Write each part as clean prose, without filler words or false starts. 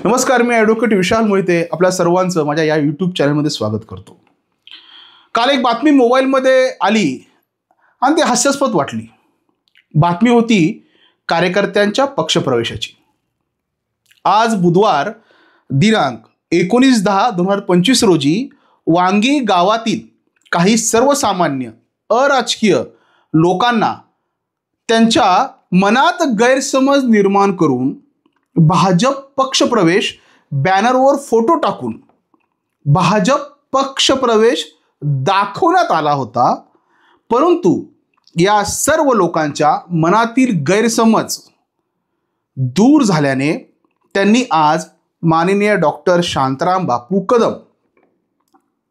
नमस्कार, मी ॲडव्होकेट विशाल मोहिते आपल्या सर्वांचं माझ्या या यूट्यूब चॅनलमध्ये स्वागत करतो. काल एक बातमी मोबाईलमध्ये आली आणि ती हास्यास्पद वाटली. बातमी होती कार्यकर्त्यांच्या पक्षप्रवेशाची. आज बुधवार दिनांक 19/10/2025 रोजी वांगी गावातील काही सर्वसामान्य अराजकीय लोकांना त्यांच्या मनात गैरसमज निर्माण करून भाजप पक्षप्रवेश बॅनरवर फोटो टाकून भाजप पक्षप्रवेश दाखवण्यात आला होता. परंतु या सर्व लोकांच्या मनातील गैरसमज दूर झाल्याने त्यांनी आज माननीय डॉक्टर शांताराम बापू कदम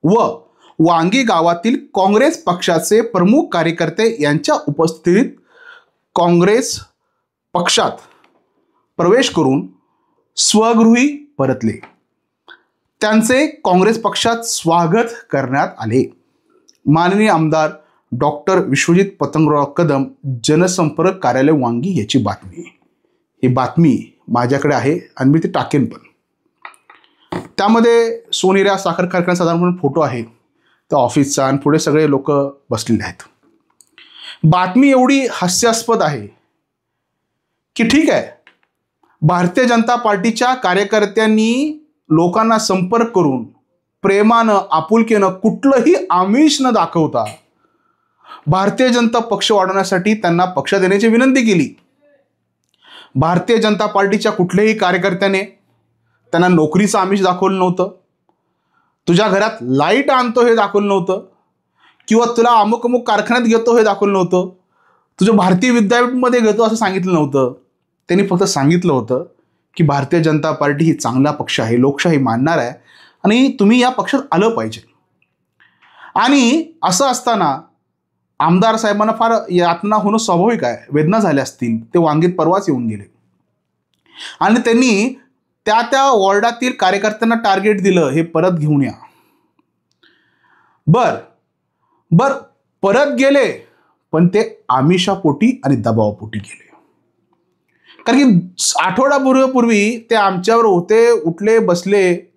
व वांगी गावातील काँग्रेस पक्षाचे प्रमुख कार्यकर्ते यांच्या उपस्थितीत काँग्रेस पक्षात प्रवेश करून स्वगृही परतले. त्यांचे काँग्रेस पक्षात स्वागत करण्यात आले. माननीय आमदार डॉक्टर विश्वजित पतंगराव कदम, जनसंपर्क कार्यालय वांगी याची बातमी. ही बातमी माझ्याकडे आहे आणि मी ती टाकेन पण. त्यामध्ये सोनेरा साखर कारखाना साधारणपणे फोटो आहे त्या ऑफिसचा आणि पुढे सगळे लोक बसलेले आहेत. बातमी एवढी हास्यास्पद आहे की ठीक आहे, भारतीय जनता पार्टीच्या कार्यकर्त्यांनी लोकांना संपर्क करून प्रेमानं आपुलकीनं कुठलंही आमिष न दाखवता भारतीय जनता पक्ष वाढवण्यासाठी त्यांना पक्षात येण्याची विनंती केली. भारतीय जनता पार्टीच्या कुठल्याही कार्यकर्त्याने त्यांना नोकरीचं आमिष दाखवलं नव्हतं, तुझ्या घरात लाईट आणतो हे दाखवलं नव्हतं, किंवा तुला अमुक अमुक कारखान्यात घेतो हे दाखवलं नव्हतं, तुझं भारतीय विद्यापीठमध्ये घेतो असं सांगितलं नव्हतं. त्यांनी फक्त सांगितलं होतं की भारतीय जनता पार्टी ही चांगला पक्ष आहे, लोकशाही मानणार आहे आणि तुम्ही या पक्षात आलं पाहिजे. आणि असं असताना आमदार साहेबांना फार यातना होणं स्वाभाविक आहे, वेदना झाल्या असतील. ते वांगीत परवाच येऊन गेले आणि त्यांनी त्या वॉर्डातील कार्यकर्त्यांना टार्गेट दिलं, हे परत घेऊन या. बर परत गेले, पण ते आमिषापोटी आणि दबावापोटी गेले. कारण की आठवडापूर्वी ते आमच्यावर होते, उठले बसले,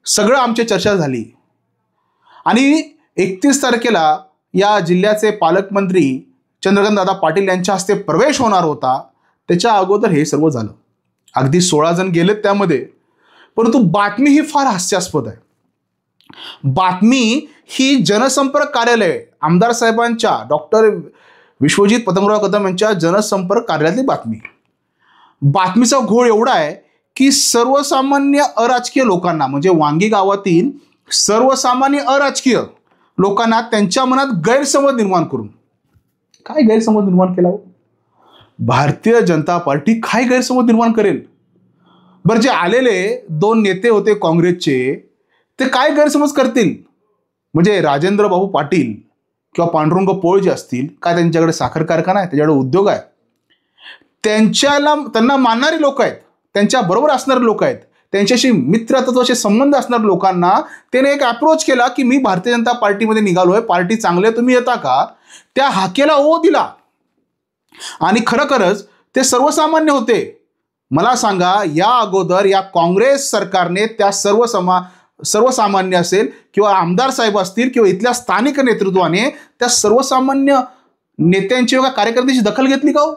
सगळं आमची चर्चा झाली. आणि 31 तारखेला या जिल्ह्याचे पालकमंत्री चंद्रकांतदादा पाटील यांच्या हस्ते प्रवेश होणार होता. त्याच्या अगोदर हे सर्व झालं. अगदी 16 जण गेलेत त्यामध्ये. परंतु बातमी ही फार हास्यास्पद आहे. बातमी ही जनसंपर्क कार्यालय आमदार साहेबांच्या डॉक्टर विश्वजित पतंगराव कदम यांच्या जनसंपर्क कार्यालयातली बातमी. बातमीचा घोळ एवढा आहे की सर्वसामान्य अराजकीय लोकांना, म्हणजे वांगी गावातील सर्वसामान्य अराजकीय लोकांना त्यांच्या मनात गैरसमज निर्माण करून. काय गैरसमज निर्माण केला हो? भारतीय जनता पार्टी काय गैरसमज निर्माण करेल? बरं, जे आलेले 2 नेते होते काँग्रेसचे, ते काय गैरसमज करतील? म्हणजे राजेंद्र बाबू पाटील किंवा पांडुरंग पोळ जे असतील, काय त्यांच्याकडे साखर कारखाना आहे, त्याच्याकडे उद्योग आहे, त्यांना मानणारी लोक आहेत, त्यांच्या बरोबर असणारे लोक आहेत, त्यांच्याशी मित्रत्वाचे संबंध असणाऱ्या लोकांना त्याने एक अप्रोच केला की मी भारतीय जनता पार्टीमध्ये निघालोय, पार्टी चांगली आहे, तुम्ही येता का? त्या हाकेला ओ दिला. आणि खरंच ते सर्वसामान्य होते. मला सांगा, या अगोदर या काँग्रेस सरकारने त्या सर्वसामान्य असेल किंवा आमदार साहेब असतील किंवा इथल्या स्थानिक नेतृत्वाने त्या सर्वसामान्य नेत्यांची किंवा कार्यकर्त्यांची दखल घेतली का हो?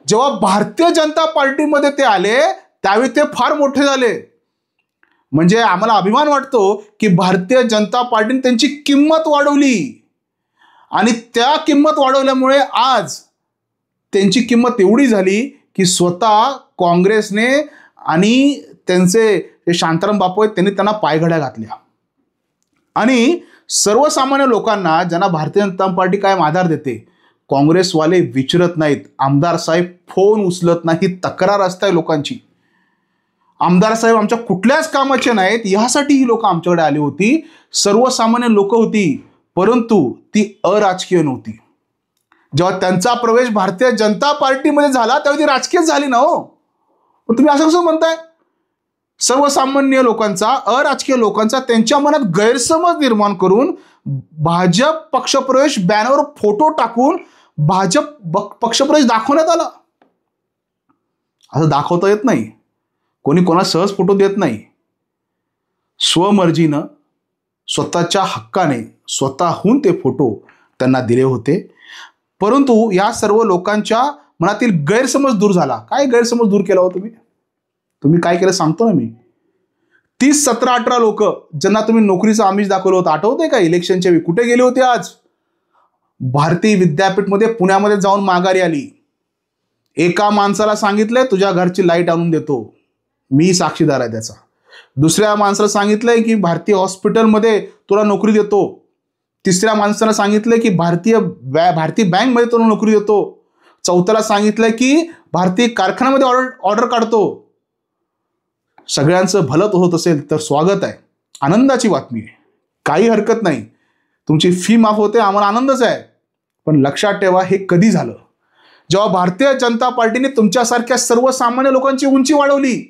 जेव्हा भारतीय जनता पार्टीमध्ये ते आले त्यावेळी ते फार मोठे झाले. म्हणजे आम्हाला अभिमान वाटतो की भारतीय जनता पार्टीने त्यांची किंमत वाढवली आणि त्या किंमत वाढवल्यामुळे आज त्यांची किंमत एवढी झाली की स्वतः काँग्रेसने आणि त्यांचे शांताराम बापू आहेत त्यांनी त्यांना पायघड्या घातल्या. आणि सर्वसामान्य लोकांना, ज्यांना भारतीय जनता पार्टी कायम आधार देते, काँग्रेसवाले विचारत नाहीत. आमदार साहेब फोन उचलत नाही, तक्रार असते लोकांची. आमदार साहेब आमच्या कुठल्याच कामाचे नाहीत, यासाठी ही लोक आमच्याकडे आली होती. सर्वसामान्य लोक होती, परंतु ती अराजकीय नव्हती. जेव्हा त्यांचा प्रवेश भारतीय जनता पार्टीमध्ये झाला तेव्हा ती राजकीय झाली ना हो. तुम्ही असं कसं म्हणताय? सर्वसामान्य लोकांचा, अराजकीय लोकांचा त्यांच्या मनात गैरसमज निर्माण करून भाजप पक्षप्रवेश बॅनरवर फोटो टाकून भाजप पक्षप्रवेश दाखवण्यात आला. असं दाखवता येत नाही. कोणी कोणा सहज फोटो देत नाही. स्वमर्जीनं स्वतःच्या हक्काने स्वतःहून ते फोटो त्यांना दिले होते. परंतु या सर्व लोकांच्या मनातील गैरसमज दूर झाला. काय गैरसमज दूर केला हो तुम्ही काय केलं सांगतो ना मी. 30, 17, 18 लोक ज्यांना तुम्ही नोकरीचं आमिष दाखवलं होतं, आठवतंय का इलेक्शनच्या वेळी? कुठे गेले होते आज? भारतीय विद्यापीठमध्ये पुण्यामध्ये जाऊन माघारी आली. एका माणसाला सांगितलंय तुझ्या घरची लाईट आणून देतो, मी साक्षीदार आहे त्याचा. दुसऱ्या माणसाला सांगितलंय की भारतीय हॉस्पिटलमध्ये तुला नोकरी देतो. तिसऱ्या माणसाला सांगितलंय की भारतीय बँकमध्ये तुला नोकरी देतो. चौथ्याला सांगितलंय की भारतीय कारखान्यामध्ये ऑर्डर काढतो. सगळ्यांचं भलं होत असेल तर स्वागत आहे, आनंदाची बातमी आहे, काही हरकत नाही. तुमची फी माफ होते, आम्हाला आनंदच आहे. पण लक्षात ठेवा, हे कधी झालं? जेव्हा भारतीय जनता पार्टीने तुमच्यासारख्या सर्वसामान्य लोकांची उंची वाढवली,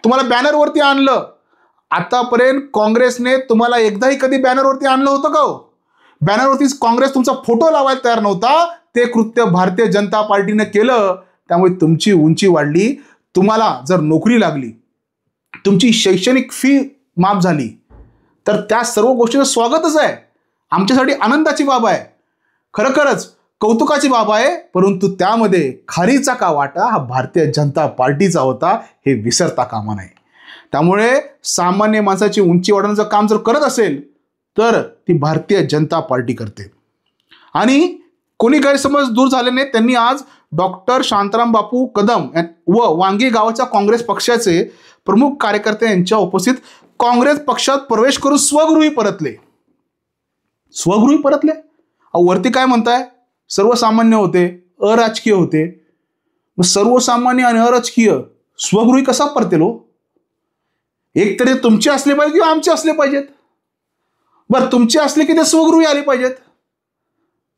तुम्हाला बॅनरवरती आणलं. आतापर्यंत काँग्रेसने तुम्हाला एकदाही कधी बॅनरवरती आणलं होतं का हो? बॅनरवरती काँग्रेस तुमचा फोटो लावायला तयार नव्हता. ते कृत्य भारतीय जनता पार्टीने केलं, त्यामुळे तुमची उंची वाढली. तुम्हाला जर नोकरी लागली, तुमची शैक्षणिक फी माफ झाली, तर त्या सर्व गोष्टीचं स्वागतच आहे. आमच्यासाठी आनंदाची बाब आहे, खरोखरच कौतुकाची बाब आहे. परंतु त्यामध्ये खारीचा का वाटा हा भारतीय जनता पार्टीचा होता, हे विसरता कामा नये. त्यामुळे सामान्य माणसाची उंची वाढवण्याचं काम जर करत असेल तर ती भारतीय जनता पार्टी करते. आणि कोणी गैरसमज दूर झाले नाही. त्यांनी आज डॉक्टर शांताराम बापू कदम व वांगी गावाच्या काँग्रेस पक्षाचे प्रमुख कार्यकर्ते यांच्या उपस्थित काँग्रेस पक्षात प्रवेश करून स्वगृही परतले. स्वगृही परतले? वरती काय म्हणताय? सर्वसामान्य होते, अराजकीय होते. मग सर्वसामान्य आणि अराजकीय स्वगृही कसा परतेल हो? एक तरी तुमचे असले पाहिजे किंवा आमचे असले पाहिजेत. बरं, तुमचे असले की ते स्वगृही आले पाहिजेत,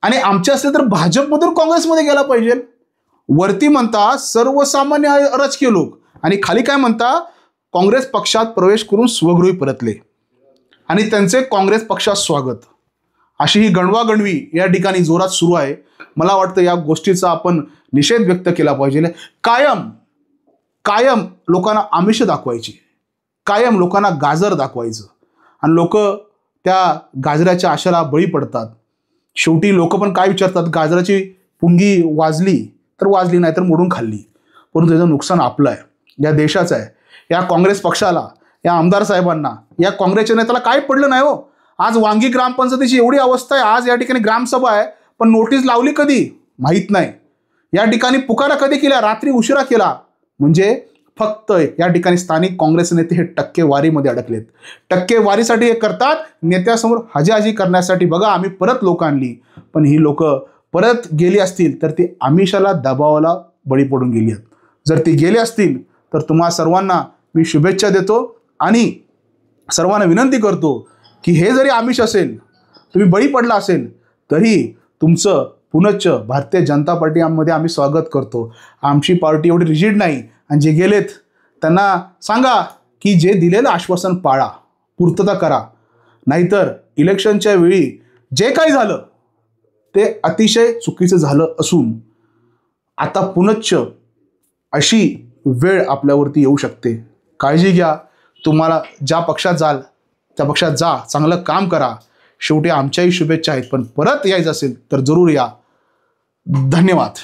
आणि आमचे असले तर भाजपमधून काँग्रेसमध्ये गेला पाहिजे. वरती म्हणता सर्वसामान्य अराजकीय लोक, आणि खाली काय म्हणता? काँग्रेस पक्षात प्रवेश करून स्वगृही परतले आणि त्यांचे काँग्रेस पक्षात स्वागत. अशी ही गणवागणवी या ठिकाणी जोरात सुरू आहे. मला वाटतं या गोष्टीचा आपण निषेध व्यक्त केला पाहिजे. कायम लोकांना आमिष दाखवायची, कायम लोकांना गाजर दाखवायचं, आणि लोक त्या गाजराच्या आशेला बळी पडतात. शेवटी लोक पण काय विचारतात? गाजराची पुंगी वाजली तर वाजली, नाही तर मोडून खाल्ली. परंतु त्याचं नुकसान आपलं आहे, या देशाचं आहे. या काँग्रेस पक्षाला, या आमदार साहेबांना, या काँग्रेसच्या नेत्याला काय पडलं नाही हो? आज वांगी ग्रामपंचायतीची एवढी अवस्था आहे. आज या ठिकाणी ग्रामसभा आहे, पण नोटीस लावली कधी माहीत नाही. या ठिकाणी पुकारा कधी केला? रात्री उशिरा केला. म्हणजे फक्त या ठिकाणी स्थानिक काँग्रेस नेते हे टक्केवारीमध्ये अडकलेत. टक्केवारीसाठी हे करतात, नेत्यासमोर हजाहजी करण्यासाठी. बघा, आम्ही परत लोक आणली, पण ही लोक परत गेली असतील तर ती आमिषाला, दबावाला बळी पडून गेली आहेत. जर ती गेली असतील तर तुम्हा सर्वांना मी शुभेच्छा देतो आणि सर्वांना विनंती करतो की हे जरी आमिष असेल, तुम्ही बळी पडला असेल, तरी तुमचं पुनश्च भारतीय जनता पार्टीमध्ये आम्ही स्वागत करतो. आमची पार्टी एवढी रिजिड नाही, आणि जे गेलेत त्यांना सांगा की जे दिलेलं आश्वासन पाळा, पूर्तता करा. नाहीतर इलेक्शनच्या वेळी जे काही झालं ते अतिशय चुकीचं झालं असून आता पुनश्च अशी वेळ आपल्यावरती येऊ शकते. काळजी घ्या. तुम्हाला ज्या पक्षात जाल त्या पक्षात जा, चांगलं काम करा. शेवटी आमच्याही शुभेच्छा आहेत, पण परत यायचं असेल तर जरूर या. धन्यवाद.